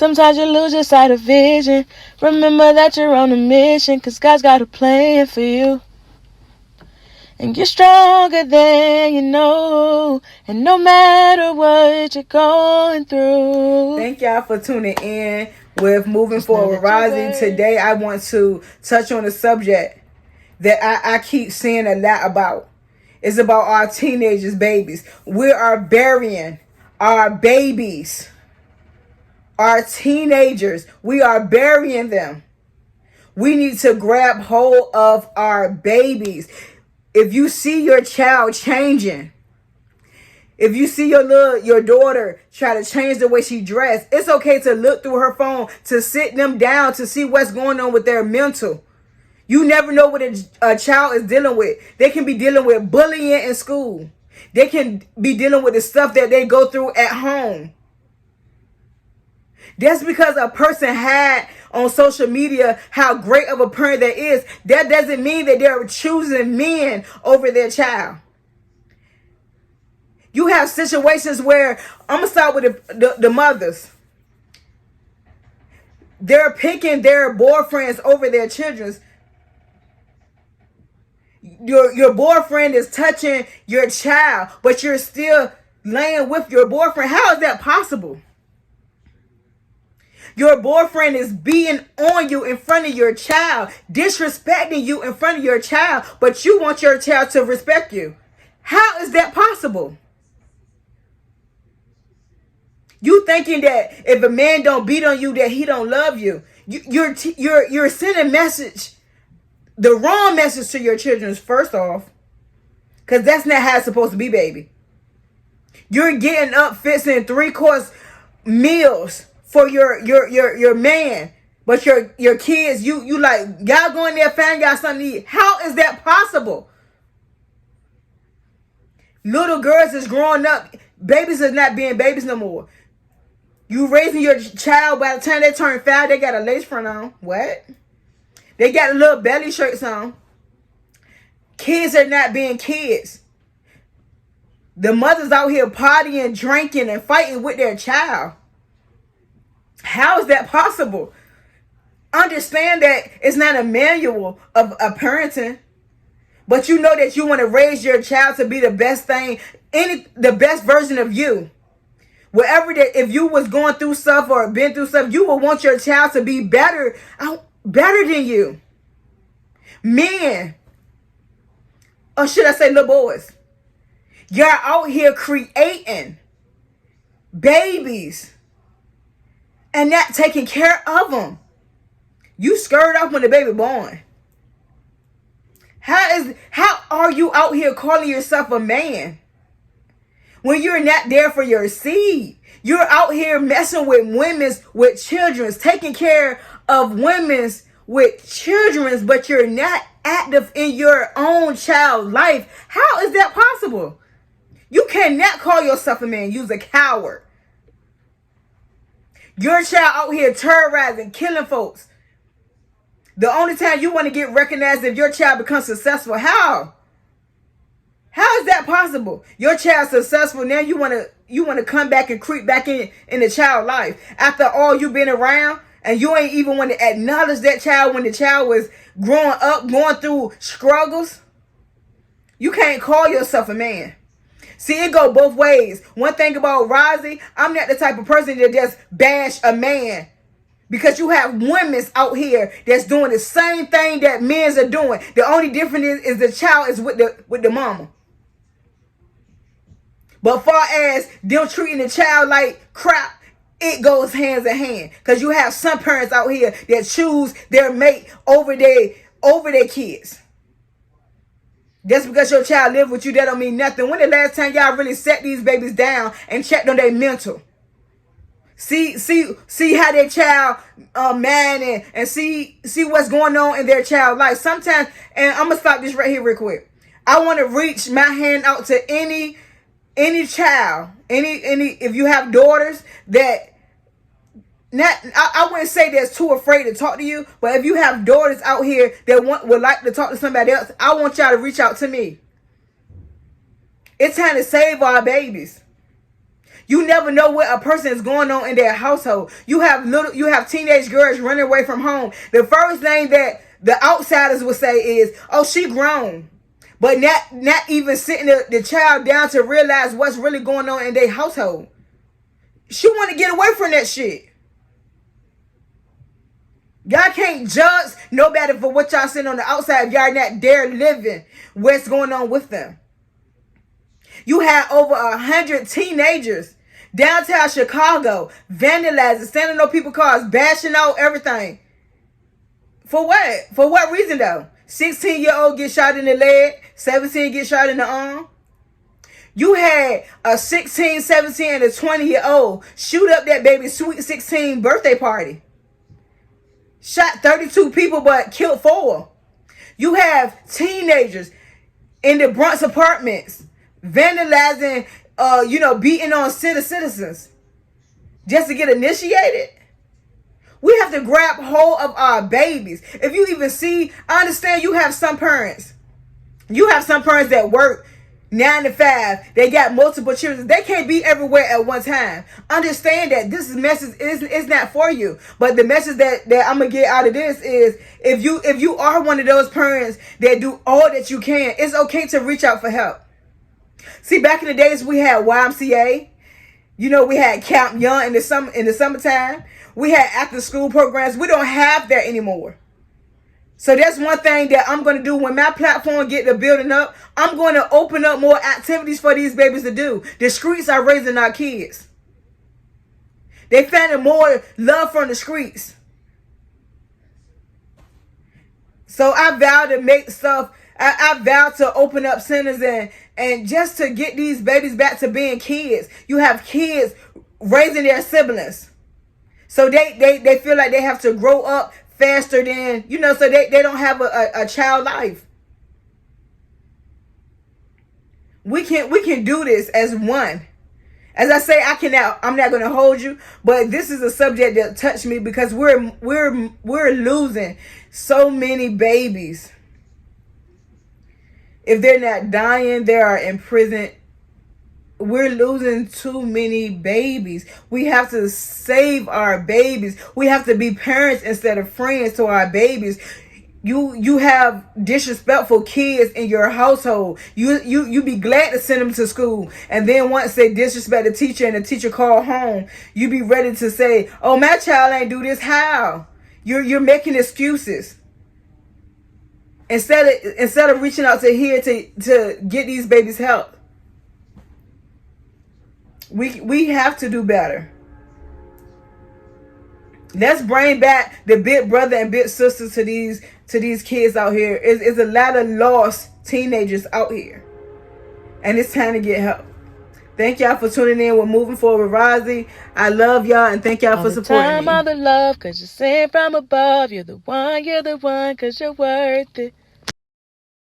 Sometimes you lose your sight of vision. Remember that you're on a mission, 'cause God's got a plan for you. And you're stronger than you know. And no matter what you're going through. Thank y'all for tuning in with Moving Forward with Rosie. Today I want to touch on a subject that I keep seeing a lot about. It's about our teenagers, babies. We are burying our babies. Our teenagers, we are burying them. We need to grab hold of our babies. If you see your child changing, if you see your daughter try to change the way she dressed, it's okay to look through her phone, to sit them down, to see what's going on with their mental. You never know what a child is dealing with. They can be dealing with bullying in school. They can be dealing with the stuff that they go through at home. Just because a person had on social media how great of a parent that is, that doesn't mean that they're choosing men over their child. You have situations where, I'm going to start with the mothers. They're picking their boyfriends over their children's. Your boyfriend is touching your child, but you're still laying with your boyfriend. How is that possible? Your boyfriend is beating on you in front of your child, disrespecting you in front of your child, but you want your child to respect you. How is that possible? You thinking that if a man don't beat on you, that he don't love you. You're sending the wrong message to your children, first off, because that's not how it's supposed to be, baby. You're getting up fixing 3-course meals for your man, but your kids, you like, y'all go in there, find y'all something to eat. How is that possible? Little girls is growing up. Babies is not being babies no more. You raising your child, by the time they turn 5, they got a lace front on. What? They got little belly shirts on. Kids are not being kids. The mothers out here partying, drinking, and fighting with their child. How is that possible? Understand that it's not a manual of parenting, but you know that you want to raise your child to be the best thing, the best version of you. Whatever that, if you was going through stuff or been through stuff, you would want your child to be better than you. Men, or should I say little boys, you're out here creating babies and not taking care of them. You skirt off when the baby born. How are you out here calling yourself a man when you're not there for your seed? You're out here messing with women's with children's, taking care of women's with children's, but you're not active in your own child's life. How is that possible? You cannot call yourself a man. You're a coward. Your child out here terrorizing, killing folks. The only time you want to get recognized if your child becomes successful. How? How is that possible? Your child's successful, now you want to come back and creep back in the child life. After all you've been around, and you ain't even want to acknowledge that child when the child was growing up, going through struggles. You can't call yourself a man. See, it go both ways. One thing about Rosie, I'm not the type of person that just bash a man. Because you have women out here that's doing the same thing that men are doing. The only difference is the child is with the mama. But far as them treating the child like crap, it goes hands in hand. Because you have some parents out here that choose their mate over their kids. Just because your child live with you, that don't mean nothing. When the last time y'all really set these babies down and checked on their mental? See how their child man and see what's going on in their child life. Sometimes, and I'm gonna stop this right here real quick. I want to reach my hand out to any child, any if you have daughters that I wouldn't say that's too afraid to talk to you, but if you have daughters out here that would like to talk to somebody else, I want y'all to reach out to me. It's time to save our babies. You never know what a person is going on in their household. You have teenage girls running away from home. The first thing that the outsiders would say is, "Oh, she grown," but not even sitting the child down to realize what's really going on in their household. She want to get away from that shit. Y'all can't judge nobody for what y'all seeing on the outside if y'all not there living what's going on with them. You had over 100 teenagers downtown Chicago vandalizing, standing on people's cars, bashing out everything. For what? For what reason though? 16-year-old get shot in the leg, 17 get shot in the arm. You had a 16, 17, and a 20-year-old shoot up that baby's sweet 16 birthday party. Shot 32 people but killed 4. You have teenagers in the Bronx apartments vandalizing, beating on citizens just to get initiated. We have to grab hold of our babies. If you even see, I understand you have some parents. You have some parents that work 9 to 5. They got multiple children. They can't be everywhere at one time. Understand that this message is not for you. But the message that I'm gonna get out of this is, if you are one of those parents that do all that you can, it's okay to reach out for help. See, back in the days we had YMCA. We had Camp Young in the summertime. We had after school programs. We don't have that anymore. So that's one thing that I'm going to do when my platform get the building up. I'm going to open up more activities for these babies to do. The streets are raising our kids. They finding more love from the streets. So I vow to make stuff. I vow to open up centers and just to get these babies back to being kids. You have kids raising their siblings. So they feel like they have to grow up faster than, so they don't have a child life. We can do this as one. As I say, I'm not going to hold you, but this is a subject that touched me because we're losing so many babies. If they're not dying, they are in prison. We're losing too many babies. We have to save our babies. We have to be parents instead of friends to our babies. You have disrespectful kids in your household. You be glad to send them to school, and then once they disrespect the teacher and the teacher call home, you be ready to say, "Oh, my child ain't do this." How? You're making excuses. Instead of reaching out to here to get these babies help. We have to do better. Let's bring back the big brother and big sister to these kids out here. It's a lot of lost teenagers out here, and it's time to get help. Thank y'all for tuning in. We're moving forward with Rozzy. I love y'all and thank y'all for supporting me. All the love, 'cause you're sent from above. You're the one, 'cause you're worth it.